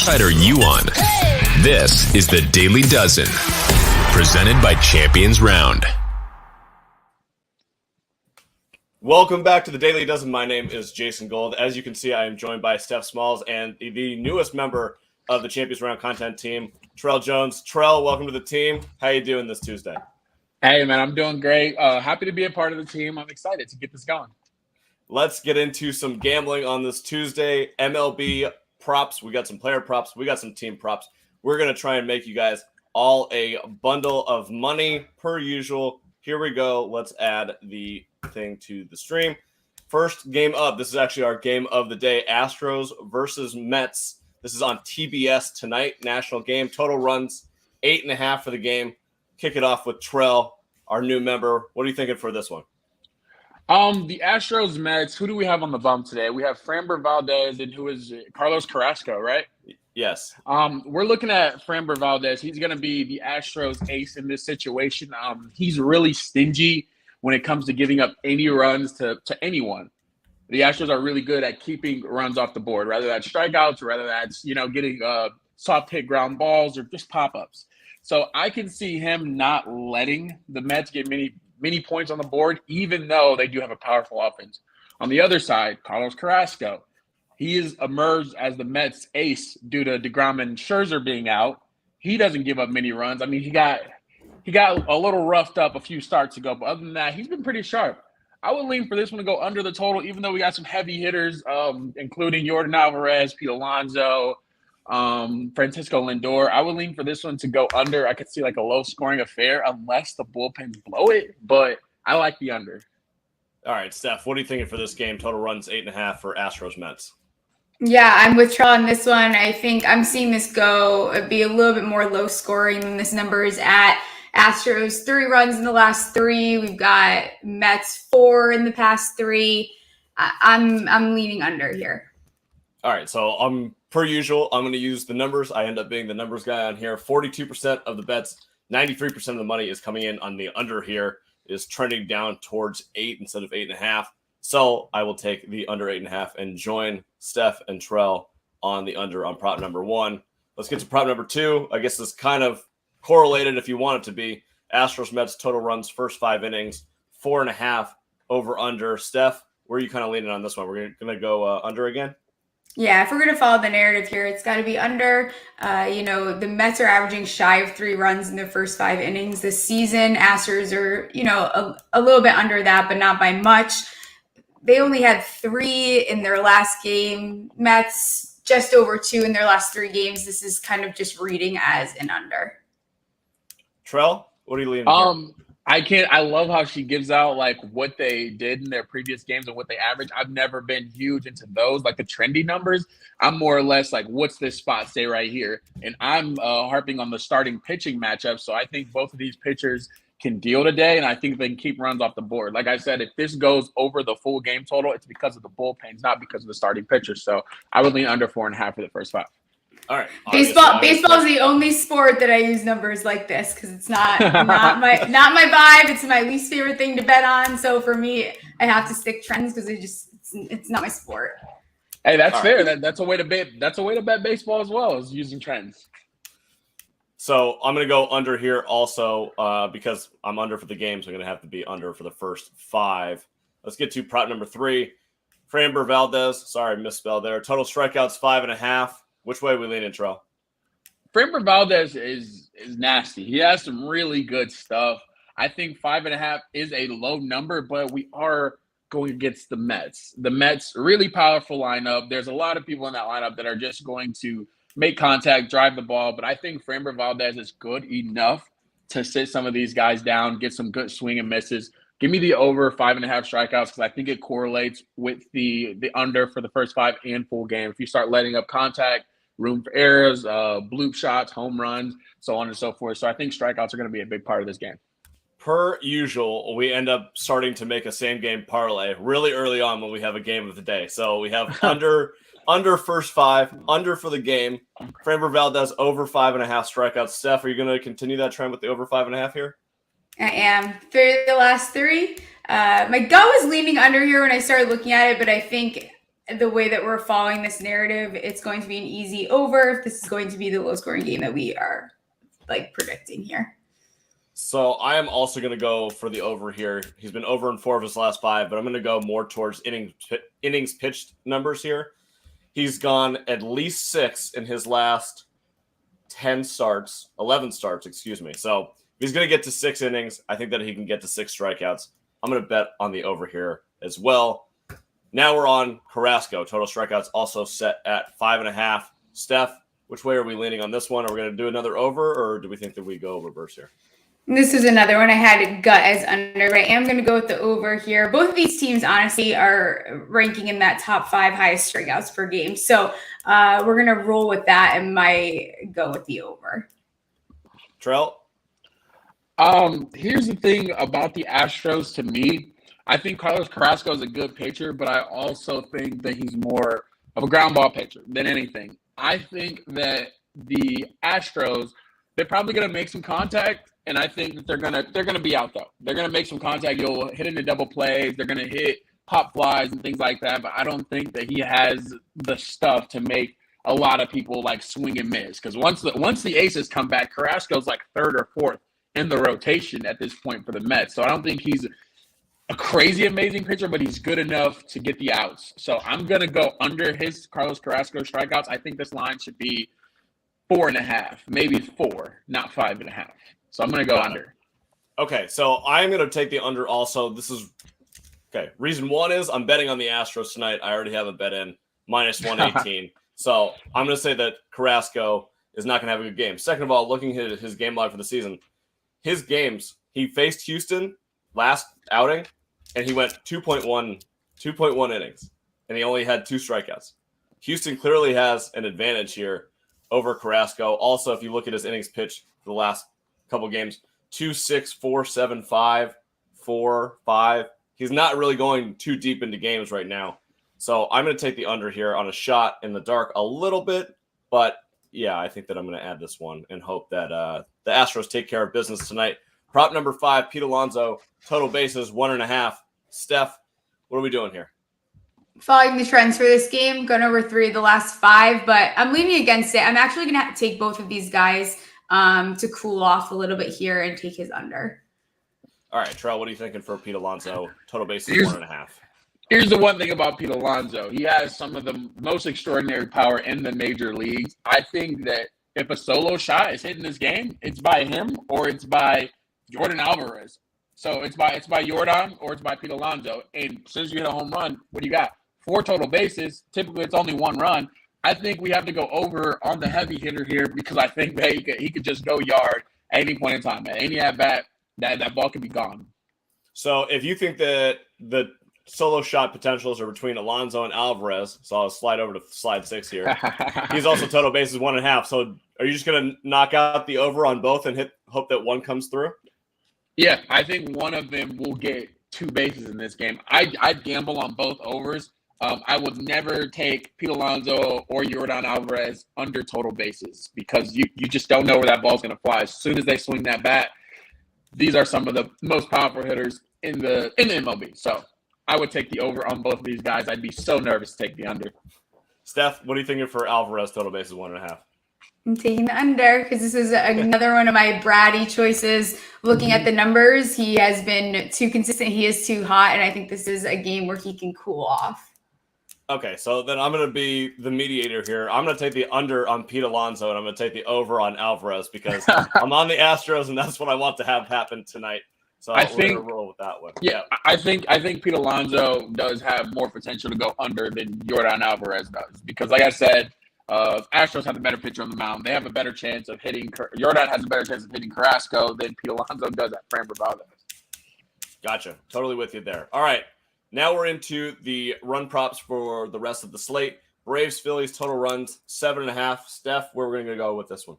side are you on? This is the Daily Dozen, presented by Champions Round. Welcome back to the Daily Dozen. My name is Jason Gold. As you can see, I am joined by Steph Smalls and the newest member of the Champions Round content team, Trell Jones. Trell, welcome to the team. How you doing this Tuesday? Hey, man, I'm doing great. Happy to be a part of the team. I'm excited to get this going. Let's get into some gambling on this Tuesday. MLB props. We got some player props. We got some team props. We're going to try and make you guys all a bundle of money per usual. Here we go. Let's add the thing to the stream. First game up. This is actually our game of the day. Astros versus Mets. This is on TBS tonight. National game. Total runs 8.5 for the game. Kick it off with Trell, our new member. What are you thinking for this one? The Astros Mets, who do we have on the bump today? We have Framber Valdez and who is it? Carlos Carrasco, right? Yes. We're looking at Framber Valdez. He's going to be the Astros ace in this situation. He's really stingy when it comes to giving up any runs to anyone. The Astros are really good at keeping runs off the board, whether that's strikeouts or whether that's, getting soft hit ground balls or just pop-ups. So I can see him not letting the Mets get many points on the board, even though they do have a powerful offense. On the other side, Carlos Carrasco, he has emerged as the Mets ace due to DeGrom and Scherzer being out. He doesn't give up many runs. I mean, he got a little roughed up a few starts ago, but other than that, he's been pretty sharp. I would lean for this one to go under the total, even though we got some heavy hitters, including Jordan Alvarez, Pete Alonso, Francisco Lindor. I would lean for this one to go under. I could see like a low scoring affair unless the bullpens blow it, but I like the under. All right, Steph, what are you thinking for this game? Total runs 8.5 for Astros Mets. Yeah, I'm with Trell on this one. I think I'm seeing this be a little bit more low scoring than this number is at. Astros 3 runs in the last 3. We've got Mets 4 in the past 3. I'm leaning under here. All right, so per usual, I'm going to use the numbers. I end up being the numbers guy on here. 42% of the bets, 93% of the money is coming in on the under here, is trending down towards 8 instead of 8.5. So I will take the under 8.5 and join Steph and Trell on the under on prop number 1. Let's get to prop number 2. I guess this kind of correlated if you want it to be. Astros Mets total runs first 5 innings, 4.5 over under. Steph, where are you kind of leaning on this one? We're going to go under again? Yeah, if we're going to follow the narrative here, it's got to be under. The Mets are averaging shy of 3 runs in their first 5 innings this season. Astros are, a little bit under that, but not by much. They only had 3 in their last game. Mets just over 2 in their last 3 games. This is kind of just reading as an under. Trell, what are you leaning I love how she gives out like what they did in their previous games and what they average. I've never been huge into those, like the trendy numbers. I'm more or less like, what's this spot say right here? And I'm harping on the starting pitching matchup. So I think both of these pitchers can deal today, and I think they can keep runs off the board. Like I said, if this goes over the full game total, it's because of the bullpens, not because of the starting pitchers. So I would lean under 4.5 for the first 5. All right. Baseball is the only sport that I use numbers like this because it's not my vibe. It's my least favorite thing to bet on. So for me, I have to stick trends because it's not my sport. Hey, that's fair. Right. That's a way to bet. That's a way to bet baseball as well, is using trends. So I'm going to go under here also because I'm under for the game, so I'm going to have to be under for the first 5. Let's get to prop number 3. Framber Valdez. Sorry, misspelled there. Total strikeouts 5.5. Which way are we leaning, Trell? Framber Valdez is nasty. He has some really good stuff. I think 5.5 is a low number, but we are going against the Mets. The Mets, really powerful lineup. There's a lot of people in that lineup that are just going to make contact, drive the ball, but I think Framber Valdez is good enough to sit some of these guys down, get some good swing and misses. Give me the over 5.5 strikeouts because I think it correlates with the under for the first 5 and full game. If you start letting up contact, room for errors, bloop shots, home runs, so on and so forth. So I think strikeouts are going to be a big part of this game. Per usual, we end up starting to make a same-game parlay really early on when we have a game of the day. So we have under first 5, under for the game. Framber Valdez over 5.5 strikeouts. Steph, are you going to continue that trend with the over 5.5 here? I am. For the last 3, my gut was leaning under here when I started looking at it, but I think the way that we're following this narrative, it's going to be an easy over. This is going to be the low scoring game that we are predicting here. So I am also going to go for the over here. He's been over in 4 of his last 5, but I'm going to go more towards innings pitched numbers here. He's gone at least 6 in his last 11 starts, excuse me. So if he's going to get to 6 innings, I think that he can get to 6 strikeouts. I'm going to bet on the over here as well. Now we're on Carrasco. Total strikeouts also set at 5.5. Steph, which way are we leaning on this one? Are we going to do another over, or do we think that we go reverse here? This is another one I had gut as under, but I am going to go with the over here. Both of these teams, honestly, are ranking in that top 5 highest strikeouts per game. So we're going to roll with that and might go with the over. Trell? Here's the thing about the Astros to me. I think Carlos Carrasco is a good pitcher, but I also think that he's more of a ground ball pitcher than anything. I think that the Astros, they're probably going to make some contact. And I think that they're gonna be out though. They're gonna make some contact. You'll hit into double plays. They're gonna hit pop flies and things like that. But I don't think that he has the stuff to make a lot of people swing and miss. Because once the aces come back, Carrasco's 3rd or 4th in the rotation at this point for the Mets. So I don't think he's a crazy amazing pitcher, but he's good enough to get the outs. So I'm gonna go under his Carlos Carrasco strikeouts. I think this line should be 4.5, maybe 4, not 5.5. So I'm going to go under. Okay, so I'm going to take the under also. Reason 1 is I'm betting on the Astros tonight. I already have a bet in, minus 118. So I'm going to say that Carrasco is not going to have a good game. Second of all, looking at his game log for the season, his games, he faced Houston last outing, and he went 2.1 innings, and he only had 2 strikeouts. Houston clearly has an advantage here over Carrasco. Also, if you look at his innings pitched for the last couple games, 2, 6, 4, 7, 5, 4, 5. He's not really going too deep into games right now. So I'm going to take the under here on a shot in the dark a little bit. But, yeah, I think that I'm going to add this one and hope that the Astros take care of business tonight. Prop number 5, Pete Alonso, total bases, 1.5. Steph, what are we doing here? Following the trends for this game, going over 3 of the last 5, but I'm leaning against it. I'm actually going to have to take both of these guys to cool off a little bit here and take his under. All right, Trell, what are you thinking for Pete Alonso? Total bases 1.5. Here's the one thing about Pete Alonso. He has some of the most extraordinary power in the major leagues. I think that if a solo shot is hitting this game, it's by him or it's by Jordan Alvarez. So it's by Jordan or it's by Pete Alonso. And as soon as you hit a home run, what do you got? 4 total bases. Typically, it's only 1 run. I think we have to go over on the heavy hitter here because I think that he could just go yard at any point in time. At any at-bat, that ball could be gone. So if you think that the solo shot potentials are between Alonso and Alvarez, so I'll slide over to slide 6 here. He's also total bases 1.5. So are you just going to knock out the over on both and hope that one comes through? Yeah, I think one of them will get 2 bases in this game. I'd gamble on both overs. I would never take Pete Alonso or Jordan Alvarez under total bases because you just don't know where that ball's going to fly. As soon as they swing that bat, these are some of the most powerful hitters in the MLB. So I would take the over on both of these guys. I'd be so nervous to take the under. Steph, what are you thinking for Alvarez total bases 1.5? I'm taking the under because this is another one of my bratty choices. Looking at the numbers, he has been too consistent. He is too hot, and I think this is a game where he can cool off. Okay, so then I'm going to be the mediator here. I'm going to take the under on Pete Alonso, and I'm going to take the over on Alvarez because I'm on the Astros, and that's what I want to have happen tonight. So we're going to roll with that one. Yeah, I think Pete Alonso does have more potential to go under than Jordan Alvarez does because, like I said, Astros have a better pitcher on the mound. They have a better chance of hitting – Jordan has a better chance of hitting Carrasco than Pete Alonso does at Framber Valdez. Gotcha. Totally with you there. All right. Now we're into the run props for the rest of the slate. Braves, Phillies, total runs, 7.5. Steph, where we're going to go with this one?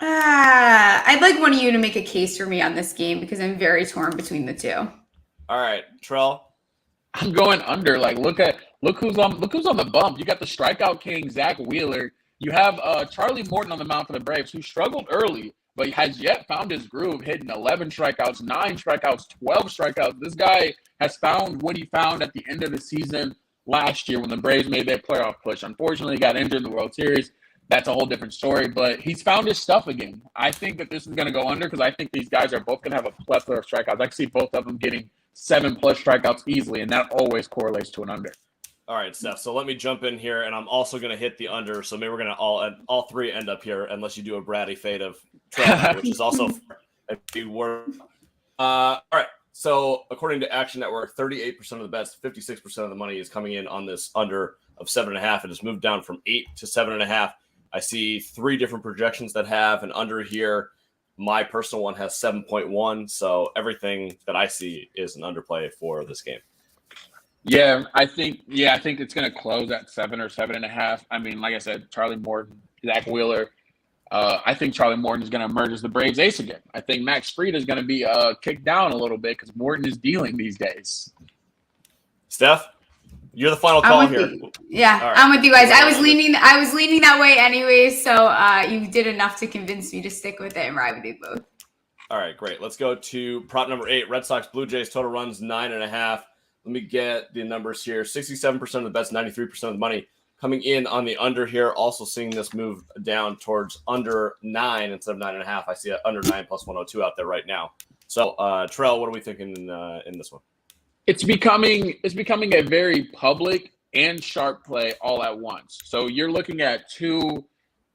I'd like one of you to make a case for me on this game because I'm very torn between the two. All right, Trell. I'm going under. Look who's on the bump. You got the strikeout king, Zach Wheeler. You have Charlie Morton on the mound for the Braves, who struggled early, but has yet found his groove, hitting 11 strikeouts, 9 strikeouts, 12 strikeouts. This guy has found what he found at the end of the season last year when the Braves made their playoff push. Unfortunately, he got injured in the World Series. That's a whole different story, but he's found his stuff again. I think that this is going to go under because I think these guys are both going to have a plethora of strikeouts. I can see both of them getting 7+ strikeouts easily, and that always correlates to an under. All right, Steph. So let me jump in here, and I'm also going to hit the under. So maybe we're going to all three end up here, unless you do a bratty fade of Trell, which is also a big word. All right. So according to Action Network, 38% of the bets, 56% of the money is coming in on this under of 7.5. It has moved down from 8 to 7.5. I see 3 different projections that have an under here. My personal one has 7.1. So everything that I see is an underplay for this game. Yeah, I think it's going to close at 7 or 7.5. I mean, like I said, Charlie Morton, Zach Wheeler. I think Charlie Morton is going to emerge as the Braves ace again. I think Max Fried is going to be kicked down a little bit because Morton is dealing these days. Steph, you're the final call here. Yeah, right. I'm with you guys. I was leaning that way anyway, so you did enough to convince me to stick with it and ride with you both. All right, great. Let's go to prop number 8. Red Sox Blue Jays total runs 9.5. Let me get the numbers here. 67% of the bets, 93% of the money coming in on the under here. Also seeing this move down towards under 9 instead of 9.5. I see under 9 plus 102 out there right now. So, Trell, what are we thinking in this one? It's becoming a very public and sharp play all at once. So you're looking at 2,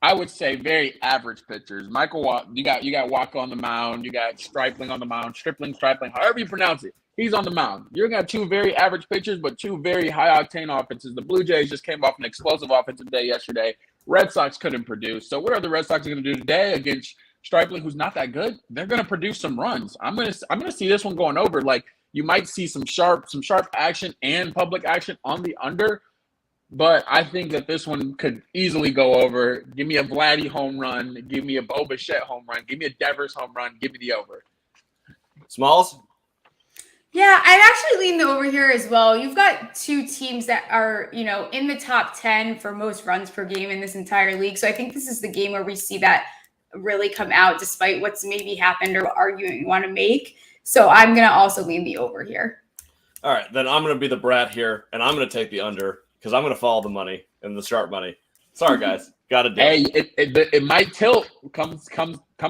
I would say, very average pitchers. You got Walker on the mound. You got Stripling on the mound. Stripling, however you pronounce it. He's on the mound. You're going to have 2 very average pitchers, but 2 very high-octane offenses. The Blue Jays just came off an explosive offensive day yesterday. Red Sox couldn't produce. So what are the Red Sox going to do today against Stripling, who's not that good? They're going to produce some runs. I'm going to see this one going over. Like, you might see some sharp action and public action on the under, but I think that this one could easily go over. Give me a Vladdy home run. Give me a Bo Bichette home run. Give me a Devers home run. Give me the over. Smalls? Yeah, I'd actually lean the over here as well. You've got 2 teams that are, in the top 10 for most runs per game in this entire league. So I think this is the game where we see that really come out despite what's maybe happened or argument you want to make. So I'm going to also lean the over here. All right, then I'm going to be the brat here, and I'm going to take the under because I'm going to follow the money and the sharp money. Sorry, guys. Got to do it. It might tilt come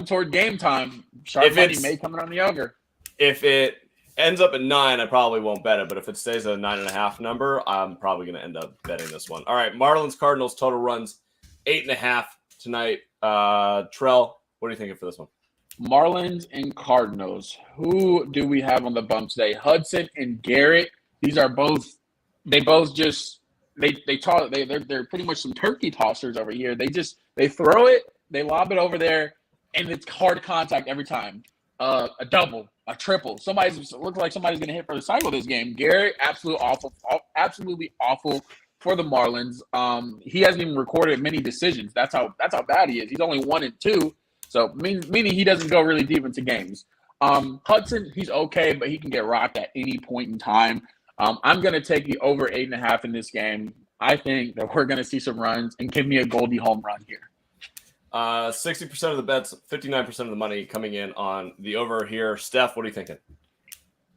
toward game time. Sharp money may come in on the over. If it ends up at 9, I probably won't bet it. But if it stays at a 9.5 number, I'm probably going to end up betting this one. All right, Marlins Cardinals total runs 8.5 tonight. Trell, what are you thinking for this one? Marlins and Cardinals. Who do we have on the bump today? Hudson and Garrett. These are both. They're pretty much some turkey tossers over here. They throw it, they lob it over there, and it's hard contact every time. A double, a triple. Looks like somebody's going to hit for the cycle this game. Garrett, absolutely awful for the Marlins. He hasn't even recorded many decisions. That's how bad he is. He's only 1-2, so meaning he doesn't go really deep into games. Hudson, he's okay, but he can get rocked at any point in time. I'm going to take the over 8.5 in this game. I think that we're going to see some runs, and give me a Goldie home run here. 60% of the bets, 59% of the money coming in on the over here. Steph, what are you thinking?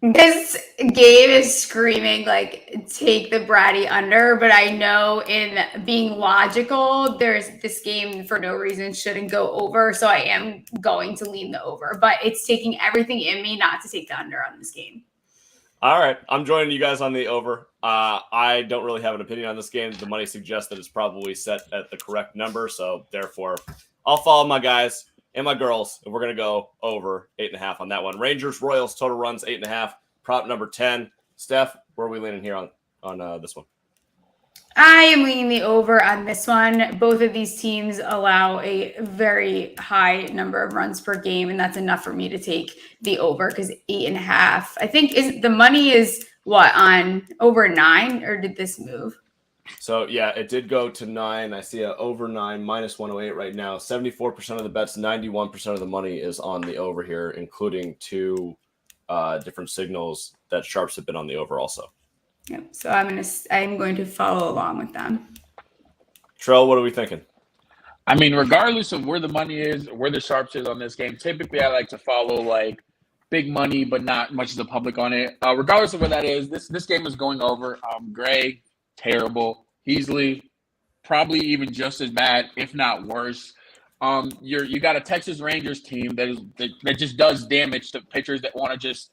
This game is screaming, take the bratty under, but I know in being logical, this game for no reason shouldn't go over, so I am going to lean the over, but it's taking everything in me not to take the under on this game. All right, I'm joining you guys on the over. I don't really have an opinion on this game. The money suggests that it's probably set at the correct number, so therefore I'll follow my guys and my girls, and we're going to go over 8.5 on that one. Rangers, Royals, total runs 8.5, prop number 10. Steph, where are we leaning here on this one? I am leaning the over on this one. Both of these teams allow a very high number of runs per game, and that's enough for me to take the over because 8.5. I think the money is on over 9, or did this move? So, yeah, it did go to 9. I see a over 9, minus 108 right now. 74% of the bets, 91% of the money is on the over here, including 2 different signals that sharps have been on the over also. Yep. So I'm going to follow along with them. Trell, what are we thinking? I mean, regardless of where the money is, where the sharps is on this game, typically I like to follow big money, but not much of the public on it. Regardless of where that is, this game is going over. Gray, terrible. Heasley, probably even just as bad, if not worse. You got a Texas Rangers team that just does damage to pitchers that want to just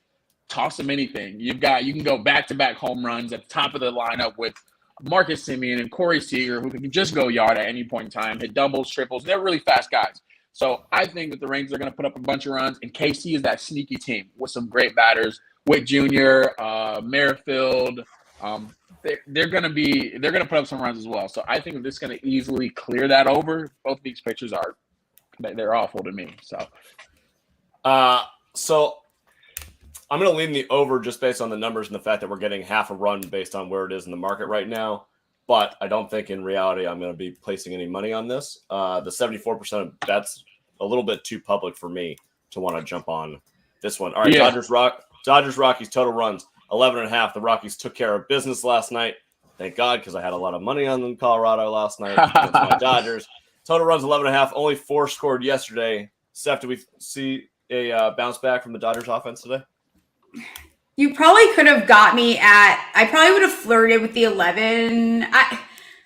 toss them anything. You can go back-to-back home runs at the top of the lineup with Marcus Semien and Corey Seager, who can just go yard at any point in time, hit doubles, triples. They're really fast guys. So I think that the Rangers are going to put up a bunch of runs, and KC is that sneaky team with some great batters. Witt Jr., Merrifield, they're going to put up some runs as well. So I think this is going to easily clear that over. Both of these pitchers they're awful to me. So I'm going to lean the over just based on the numbers and the fact that we're getting half a run based on where it is in the market right now. But I don't think in reality I'm going to be placing any money on this. The 74% of bets a little bit too public for me to want to jump on this one. All right, yeah. Dodgers Rockies total runs 11.5. The Rockies took care of business last night. Thank God, because I had a lot of money on them Colorado last night against my Dodgers. Total runs 11.5. Only 4 scored yesterday. Steph, do we see a bounce back from the Dodgers offense today? You probably could have got me I probably would have flirted with the 11.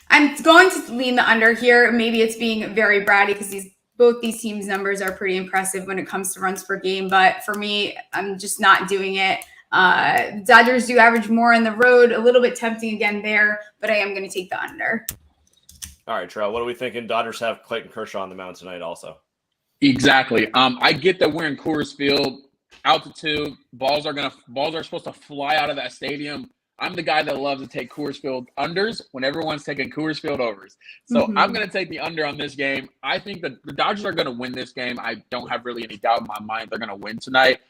I'm going to lean the under here. Maybe it's being very bratty because both these teams' numbers are pretty impressive when it comes to runs per game. But for me, I'm just not doing it. Dodgers do average more on the road, a little bit tempting again there, but I am going to take the under. All right, Trell, what are we thinking? Dodgers have Clayton Kershaw on the mound tonight also. Exactly. I get that we're in Coors Field. Altitude, balls are supposed to fly out of that stadium. I'm the guy that loves to take Coors Field unders when everyone's taking Coors Field overs. So I'm going to take the under on this game. I think that the Dodgers are going to win this game. I don't have really any doubt in my mind they're going to win tonight.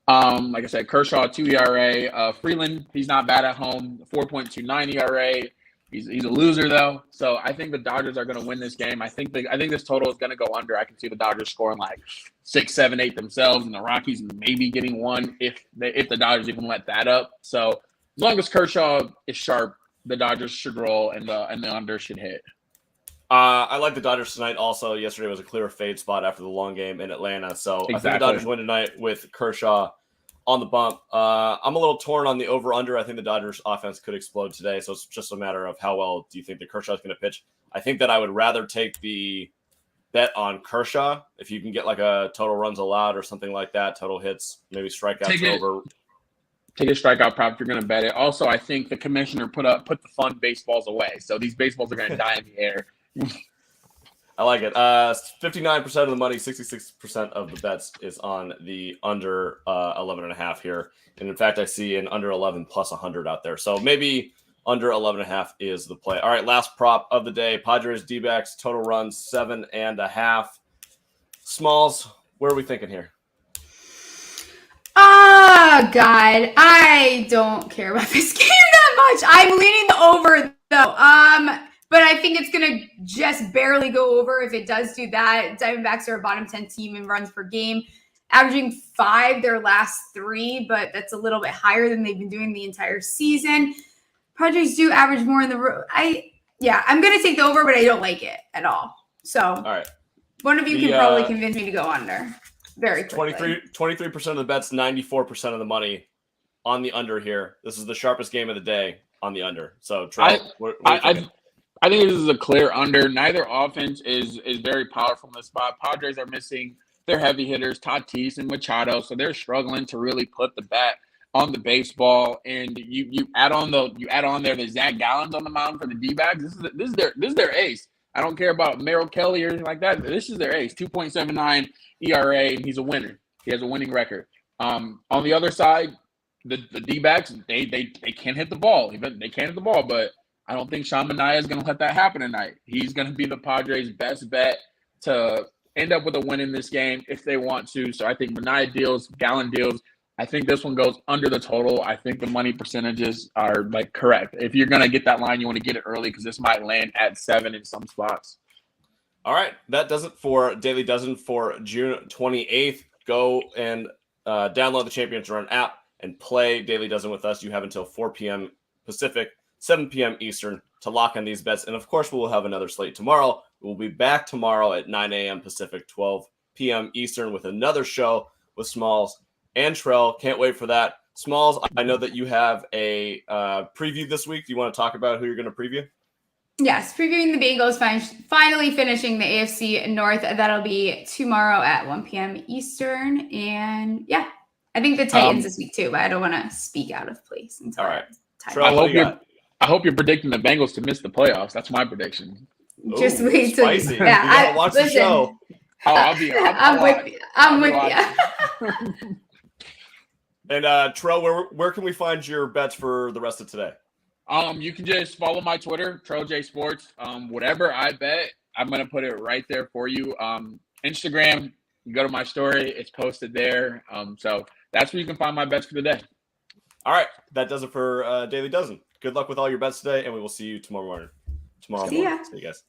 Like I said, Kershaw 2 ERA. Freeland, he's not bad at home, 4.29 ERA. He's a loser though. So I think the Dodgers are going to win this game. I think this total is going to go under. I can see the Dodgers scoring like 6, 7, 8 themselves, and the Rockies maybe getting one if the Dodgers even let that up. So as long as Kershaw is sharp, the Dodgers should roll and the under should hit. I like the Dodgers tonight. Also, yesterday was a clear fade spot after the long game in Atlanta. So exactly. I think the Dodgers win tonight with Kershaw on the bump. I'm a little torn on the over-under. I think the Dodgers offense could explode today. So it's just a matter of how well do you think that Kershaw is going to pitch. I think that I would rather take the bet on Kershaw if you can get like a total runs allowed or something like that, total hits, maybe strikeouts over. Take a strikeout prop if you're going to bet it. Also, I think the commissioner put the fun baseballs away. So these baseballs are going to die in the air. I like it. 59% of the money, 66% of the bets is on the under 11.5 here. And in fact, I see an under 11 plus 100 out there. So maybe under 11.5 is the play. All right, last prop of the day. Padres D-backs, total runs 7.5. Smalls, where are we thinking here? God, I don't care about this game that much. I'm leaning the over though. But I think it's going to just barely go over if it does do that. Diamondbacks are a bottom 10 team in runs per game, averaging 5 their last 3, but that's a little bit higher than they've been doing the entire season. Padres do average more in the road. I'm going to take the over, but I don't like it at all. So all right. One of you can probably convince me to go under very quickly. 23% of the bets, 94% of the money on the under here. This is the sharpest game of the day on the under. So Trell, I think this is a clear under. Neither offense is very powerful in this spot. Padres are missing their heavy hitters, Tatis and Machado, so they're struggling to really put the bat on the baseball. And you add on there the Zach Gallen's on the mound for the D-backs. This is their ace. I don't care about Merrill Kelly or anything like that. This is their ace. 2.79 ERA, and he's a winner. He has a winning record. On the other side, the D-backs they can't hit the ball. They can't hit the ball, but I don't think Sean Manaea is going to let that happen tonight. He's going to be the Padres' best bet to end up with a win in this game if they want to. So I think Manaea deals, Gallen deals. I think this one goes under the total. I think the money percentages are like correct. If you're going to get that line, you want to get it early because this might land at 7 in some spots. All right. That does it for Daily Dozen for June 28th. Go and download the Champions Run app and play Daily Dozen with us. You have until 4 p.m. Pacific, 7 p.m. Eastern to lock in these bets. And of course, we will have another slate tomorrow. We'll be back tomorrow at 9 a.m. Pacific, 12 p.m. Eastern with another show with Smalls and Trell. Can't wait for that. Smalls, I know that you have a preview this week. Do you want to talk about who you're going to preview? Yes, previewing the Bengals, finally finishing the AFC North. That'll be tomorrow at 1 p.m. Eastern. And yeah, I think the Titans this week too, but I don't want to speak out of place. All right. Trell, I hope you're predicting the Bengals to miss the playoffs. That's my prediction. Just wait till you watch the show. Oh, I'm with you. And Trell, where can we find your bets for the rest of today? You can just follow my Twitter, Trell J Sports. Whatever I bet, I'm gonna put it right there for you. Instagram, you go to my story, it's posted there. So that's where you can find my bets for the day. All right, that does it for Daily Dozen. Good luck with all your bets today, and we will see you tomorrow morning. See you guys.